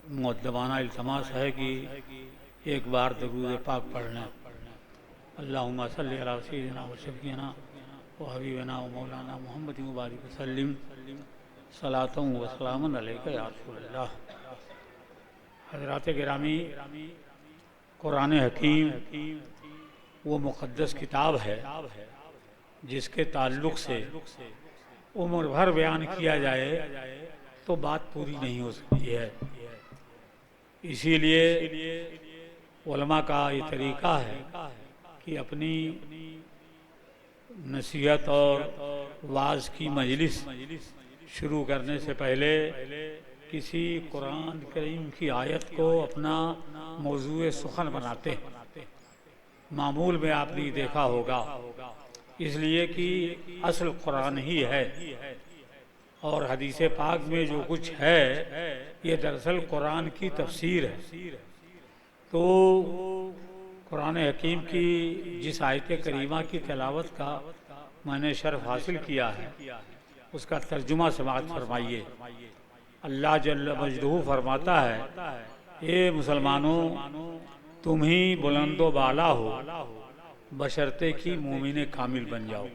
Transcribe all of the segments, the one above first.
मुअद्दबाना इल्तमास है कि एक बार दरूद पाक पढ़ लें। अल्लाहुम्मा सल्लि अला सय्यिदिना व शफ़ीना व हबीबना व मौलाना मुहम्मद मुबारक वसल्लिम सलातुम व सलामुन अलैका या रसूलल्लाह। हज़रात गिरामी, कुरान हकीम वो मुक़द्दस किताब है जिसके ताल्लुक़ से उम्र भर बयान किया जाए तो बात पूरी नहीं हो सकती है। इसीलिए उलमा का ये तरीक़ा है कि अपनी नसीहत और वाज़ की मजलिस शुरू करने से पहले किसी कुरान करीम की आयत को अपना मौजूए सुखन बनाते हैं। मामूल में आपने देखा होगा, इसलिए कि असल कुरान ही है और हदीस पाक में जो कुछ है ये दरअसल कुरान की तफसीर है। तो कुरान हकीम की जिस आयत करीमा की तिलावत का मैंने शर्फ हासिल किया है उसका तर्जुमा समाअत फरमाइए। अल्लाह जल्ल मजदूह फरमाता है, ए मुसलमानों, तुम ही बुलंदो बाला हो बशर्ते कि मोमिन कामिल बन जाओ।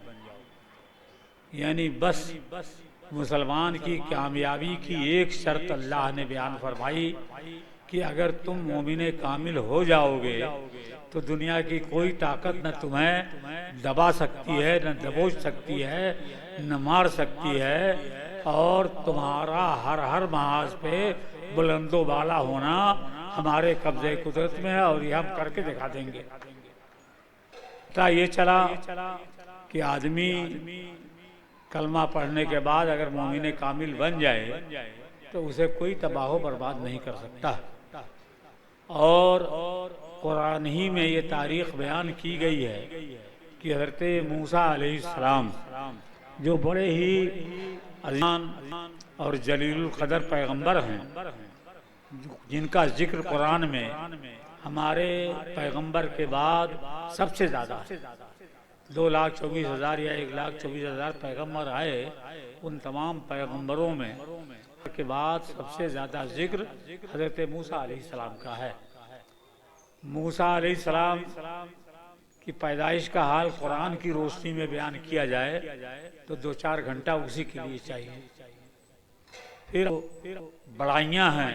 यानी बस मुसलमान की कामयाबी की एक शर्त अल्लाह ने बयान फरमाई कि अगर तुम मोमिन कामिल हो जाओगे तो दुनिया की कोई ताकत न तुम्हें दबा सकती है, न दबोच सकती है, न मार सकती है और तुम्हारा हर महाज पे बुलंदो बाला होना हमारे कब्जे कुदरत में है और ये हम करके दिखा देंगे। पता ये चला कि आदमी कलमा पढ़ने के बाद अगर मोमिन कामिल बन जाए तो उसे कोई तबाह बर्बाद नहीं कर सकता। और कुरान ही में ये तारीख़ बयान की गई है कि हज़रत मूसा अलैहिस्सलाम जो बड़े ही अज़ीम और जलीलुल क़दर पैगंबर हैं, जिनका जिक्र कुरान में हमारे पैगंबर के बाद सबसे ज़्यादा है। 2,24,000 या 1,24,000 पैगंबर आए, उन तमाम पैगंबरों में के बाद सबसे ज़्यादा जिक्र हज़रत मूसा अलैहिस्सलाम का है। मूसा अलैहिस्सलाम की पैदाइश का हाल कुरान की रोशनी में बयान किया जाए तो 2-4 घंटा उसी के लिए चाहिए। फिर बड़ाइयाँ हैं,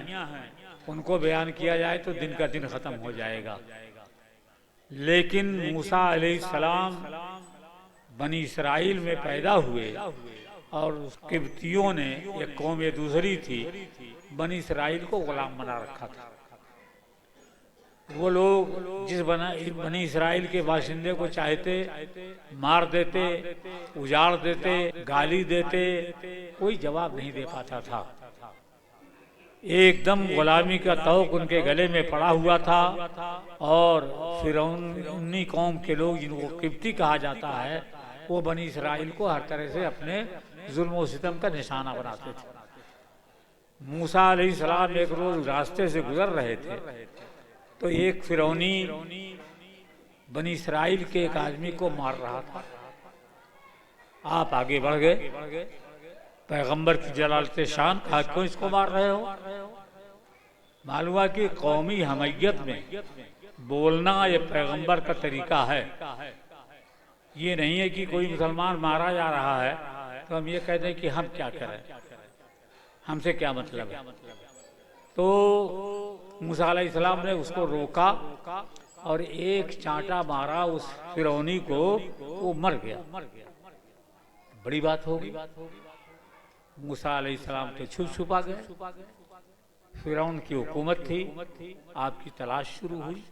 उनको बयान किया जाए तो दिन का दिन ख़त्म हो जाएगा। लेकिन मूसा अलैहिस्सलाम बनी इसराइल में पैदा हुए और किब्तियों ने, एक कौम ये दूसरी थी, बनी इसराइल को गुलाम बना रखा था। वो लोग जिस बनी इसराइल के बाशिंदे को चाहते मार देते, उजाड़ देते, गाली देते, कोई जवाब नहीं दे पाता था। एकदम गुलामी का तौक उनके गले में पड़ा हुआ था और फिरौनी कौम के लोग, जिनको किब्ती कहा जाता है, वो बनी इसराइल को हर तरह से अपने जुल्म और सितम का निशाना बनाते थे। मूसा अलैहिस्सलाम एक रोज रास्ते से गुजर रहे थे तो एक फिरौनी बनी इसराइल के एक आदमी को मार रहा था। आप आगे बढ़ गए, पैगंबर की जलालत शान कहा, क्यों इसको मार रहे हो? मालूम हुआ कि कौमी हमीयत में बोलना ये पैगंबर का तरीका है। ये नहीं है कि कोई मुसलमान मारा जा रहा है तो हम ये कहते हैं कि हम क्या करें, हमसे क्या मतलब है। तो मूसा अलैहिस्सलाम ने उसको रोका और एक चांटा मारा उस फिरौनी को, वो मर गया। बड़ी बात होगी। मूसा अलैहिस्सलाम तो छुप छुपा गए। फिरौन की हुकूमत थी, आपकी तलाश शुरू हुई।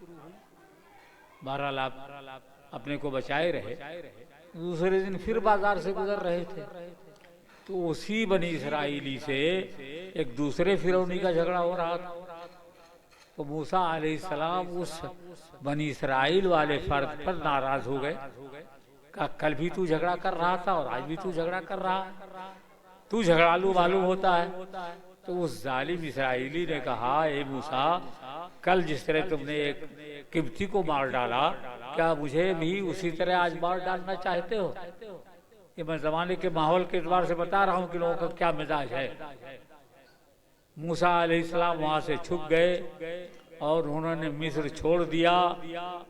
बहरहाल आप अपने को बचाए रहे। दूसरे दिन फिर बाजार से गुजर रहे थे तो उसी बनी इसराइली से एक दूसरे फिरौनी का झगड़ा हो रहा था। तो मूसा अलैहिस्सलाम उस बनी इसराइल वाले फर्द पर नाराज हो गए। कहा, कल भी तू झगड़ा कर रहा था और आज भी तू झगड़ा कर रहा है, तू झगड़ालू मालूम होता है। तो उस जालिम इसराइली ने कहा, ए मूसा, कल जिस तरह तुमने एक किब्ती को मार डाला, क्या मुझे भी उसी तरह आज मार डालना चाहते हो? ये मैं जमाने के माहौल के एतबार से बता रहा हूँ कि लोगों का क्या मिजाज है। मूसा अलैहिस्सलाम वहाँ से छुप गए और उन्होंने मिस्र छोड़ दिया,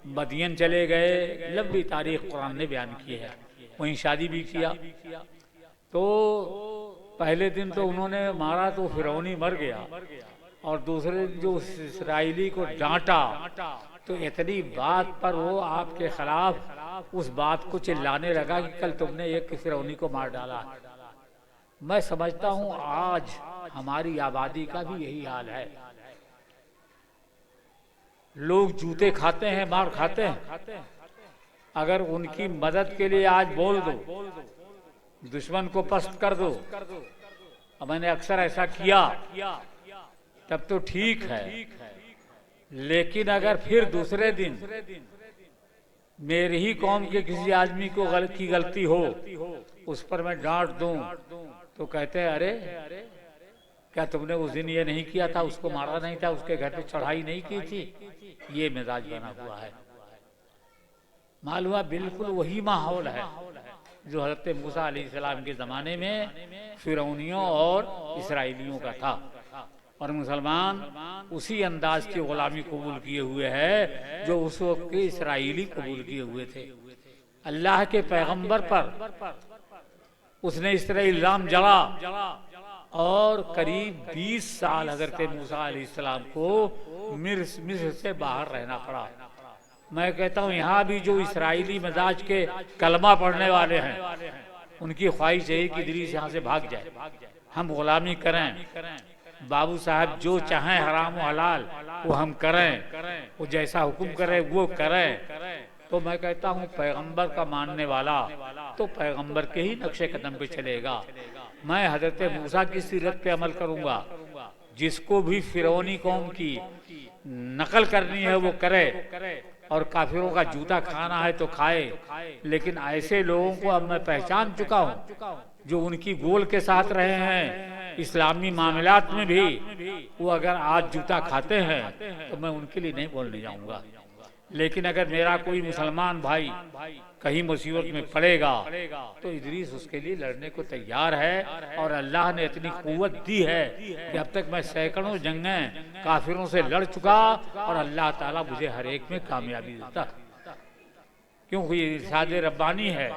मदियन चले गए। लंबी तारीख कुरान ने बयान की है। वहीं शादी भी किया। तो पहले दिन तो उन्होंने मारा तो फिरौनी मर गया, और दूसरे दिन जो इसराइली को डांटा तो इतनी बात पर वो आपके खिलाफ उस बात को चिल्लाने लगा कि कल तुमने एक फिरौनी को मार डाला। मैं समझता हूँ आज हमारी आबादी का भी यही हाल है। लोग जूते खाते हैं, मार खाते हैं। अगर उनकी मदद के लिए आज बोल दो, दुश्मन को पस्त कर दो, और मैंने अक्सर ऐसा किया, तब तो ठीक है। लेकिन अगर फिर दूसरे दिन मेरी ही कौम के किसी आदमी को की गलती हो, उस पर मैं डांट दूं, तो कहते हैं अरे क्या तुमने उस दिन ये नहीं किया था, उसको मारा नहीं था, उसके घर पे चढ़ाई नहीं की थी। ये मिजाज बना हुआ है। मालूम बिल्कुल वही माहौल है जो हज़रत मूसा अलैहिस्सलाम के ज़माने में फिरौनियों और इसराइलियों का था। और मुसलमान उसी अंदाज की गुलामी कबूल किए हुए है जो उस वक्त के इसराइली कबूल किए हुए थे। अल्लाह के पैगंबर पर उसने इस तरह इल्जाम जड़ा, और करीब 20 साल हज़रत मूसा अलैहिस्सलाम को मिस्र से बाहर रहना पड़ा। मैं कहता हूँ यहाँ भी जो इसराइली मिजाज के कलमा पढ़ने वाले हैं, उनकी ख्वाहिश है कि इदरीस यहाँ से भाग जाए, हम गुलामी करें, बाबू साहब जो चाहें हराम व हलाल वो हम करें, वो जैसा हुक्म करे वो करें। तो मैं कहता हूँ पैगंबर का मानने वाला तो पैगंबर के ही नक्शे कदम पे चलेगा। मैं हजरत मूसा की सीरत पे अमल करूँगा। जिसको भी फिरौनी कौम की नकल करनी है वो करे, और काफिरों का जूता खाना है तो खाए। लेकिन ऐसे लोगों को अब मैं पहचान चुका हूँ जो उनकी गोल के साथ रहे हैं इस्लामी मामलात में भी, वो अगर आज जूता खाते हैं तो मैं उनके लिए नहीं बोलने जाऊंगा। लेकिन अगर मेरा कोई मुसलमान भाई कहीं मुसीबत में पड़ेगा तो इदरीस उसके लिए लड़ने को तैयार है। और अल्लाह ने इतनी कुव्वत दी है कि अब तक मैं सैकड़ों जंगें काफिरों से लड़ चुका, और अल्लाह ताला मुझे हर एक में कामयाबी देता, क्योंकि ये इरशाद रब्बानी है,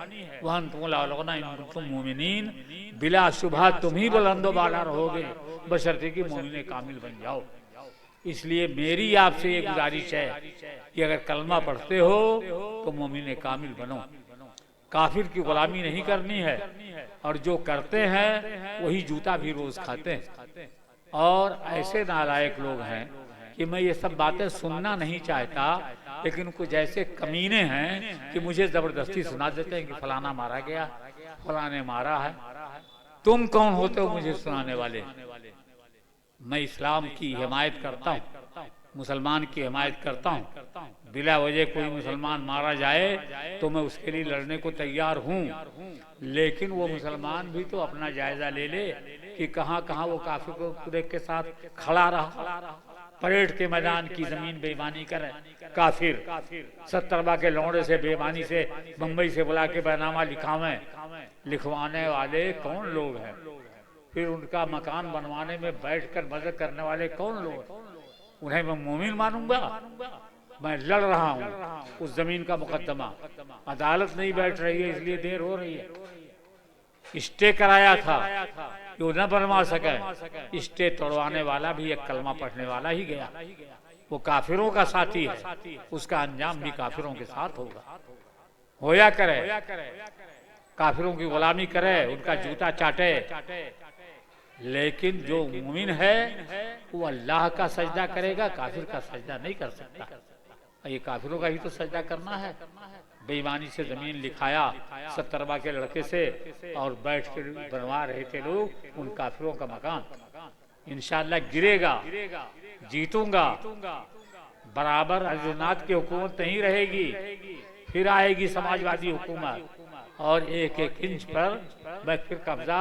वह तुम मोमिनीन, बिला शुबह तुम ही बुलंदो बाला रहोगे, बशर्ते कि मोमिन कामिल बन जाओ। इसलिए मेरी आपसे ये गुजारिश है कि अगर कलमा पढ़ते हो तो मोमिन कामिल बनो। काफिर की गुलामी नहीं करनी है, और जो करते हैं वही जूता भी रोज खाते हैं। और ऐसे नालायक लोग हैं कि मैं ये सब बातें सुनना नहीं चाहता, लेकिन कुछ ऐसे कमीने हैं कि मुझे जबरदस्ती सुना देते हैं कि फलाना मारा गया, फलाने मारा है। तुम कौन होते हो मुझे सुनाने वाले? मैं इस्लाम की हिमायत करता हूँ, मुसलमान की हिमायत करता हूँ। बिला वजह कोई मुसलमान मारा जाए तो मैं उसके लिए लड़ने को तैयार हूँ, लेकिन वो मुसलमान भी तो अपना जायजा ले ले कि कहाँ कहाँ वो काफिर को के साथ खड़ा रहा। परेड के मैदान की जमीन बेईमानी करे काफिर, 70 के लौंडे से बेईमानी से बम्बई से बुला के बैनामा लिखवाने वाले कौन लोग हैं? फिर उनका मकान बनवाने में बैठकर मदद करने वाले कौन लोग? उन्हें मैं मोमिन मानूंगा? मैं लड़ रहा हूँ उस जमीन का मुकदमा, अदालत नहीं बैठ रही है इसलिए देर हो रही है। स्टे कराया था कि न बनवा सके, स्टे तोड़वाने वाला भी एक कलमा पढ़ने वाला ही गया। वो काफिरों का साथी है, उसका अंजाम भी काफिरों के साथ होगा। होया करे, काफिरों की गुलामी करे, उनका जूता चाटे, लेकिन जो मुमिन है वो अल्लाह का सजदा करेगा, काफिर का सजदा नहीं कर सकता। ये काफिरों का ही तो सजदा करना है। बेईमानी से जमीन लिखाया 70 के लड़के से और बैठ कर बनवा रहे थे लोग उन काफिरों का मकान। इंशाअल्लाह गिरेगा, जीतूंगा। बराबर अजनात की हुकूमत नहीं रहेगी, फिर आएगी समाजवादी हुकूमत, और एक एक इंच पर मैं फिर कब्जा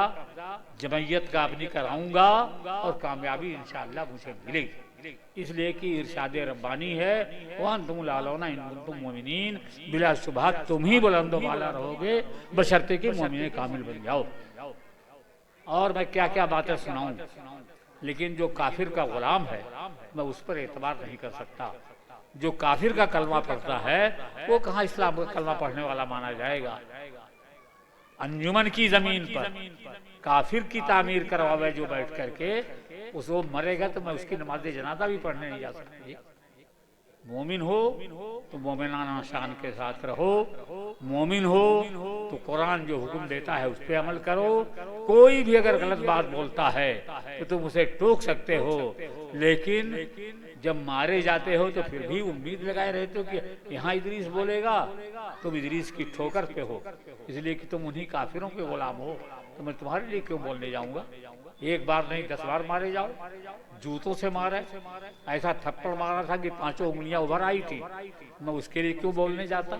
जमयत का अपनी कराऊंगा और कामयाबी इंशाअल्लाह मुझे मिलेगी। इसलिए कि इरशाद रब्बानी है, वह तुम लालौना तुम मोमिनीन, बिला शुबह तुम ही बुलंदो वाला रहोगे, बशर्ते कि मोमिन कामिल बन जाओ। और मैं क्या क्या बातें सुनाऊं? लेकिन जो काफिर का गुलाम है मैं उस पर एतबार नहीं कर सकता। जो काफिर का कलमा पढ़ता है वो कहाँ इस्लाम का कलमा पढ़ने वाला माना जाएगा। अंजुमन की जमीन पर काफिर की तामीर करवावे जो बैठ करके, उसको मरेगा तो मैं उसकी नमाज जनाजा भी पढ़ने नहीं जा सकती। मोमिन हो तो मोमिनाना शान के साथ रहो, मोमिन हो तो कुरान जो हुक्म देता है उस पर अमल करो। कोई भी अगर गलत बात बोलता है तो तुम उसे टोक सकते हो, लेकिन जब मारे जाते हो तो फिर भी उम्मीद लगाए रहते हो कि यहाँ इदरीस बोलेगा, तुम इदरीस की ठोकर पे हो, इसलिए कि तुम उन्हीं काफिरों के गुलाम हो, तो मैं तुम्हारे लिए क्यों बोलने जाऊंगा। एक बार नहीं 10 बार मारे जाओ, जूतों से मारे, ऐसा थप्पड़ मारा था कि 5 उंगलियां उभर आई थी, मैं उसके लिए क्यों बोलने जाता।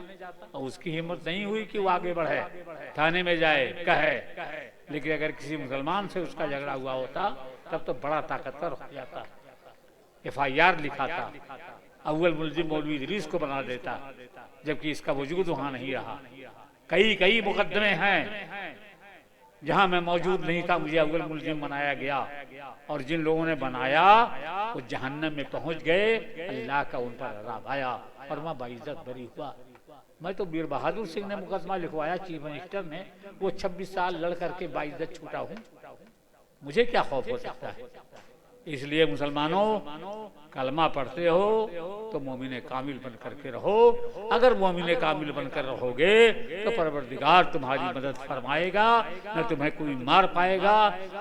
और उसकी हिम्मत नहीं हुई कि वो आगे बढ़े, थाने में जाए, कहे। लेकिन अगर किसी मुसलमान से उसका झगड़ा हुआ होता तब तो बड़ा ताकतवर हो जाता, FIR लिखाता, अव्वल मुलजिम मौलवी इदरीस को बना देता, जबकि इसका वजूद वहां नहीं रहा। कई मुकदमे हैं जहां मैं मौजूद नहीं था, मुझे अव्वल मुलजिम बनाया गया, और जिन लोगों ने बनाया वो जहन्नम में पहुंच गए, अल्लाह का उन पर अज़ाब आया और मैं बाइज्जत बरी हुआ। मैं तो बीर बहादुर सिंह ने मुकदमा लिखवाया चीफ मिनिस्टर ने, वो 26 साल लड़ करके बाइज्जत छूटा हूँ, मुझे क्या खौफ हो सकता है। इसलिए मुसलमानों, कलमा पढ़ते हो तो मोमिन कामिल बन करके रहो। अगर मोमिन कामिल बनकर रहोगे तो परवरदिगार तुम्हारी मदद फरमाएगा, न तुम्हें कोई मार पाएगा,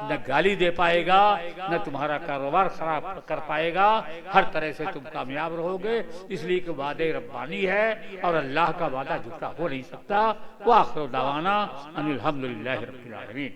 न गाली दे पाएगा, न तुम्हारा कारोबार खराब कर पाएगा, हर तरह से तुम कामयाब रहोगे। इसलिए कि वादे रब्बानी है और अल्लाह का वादा झूठा हो नहीं सकता। व आखिर दावाना अनिल हम्दुलिल्लाहि रब्बिल आलमीन।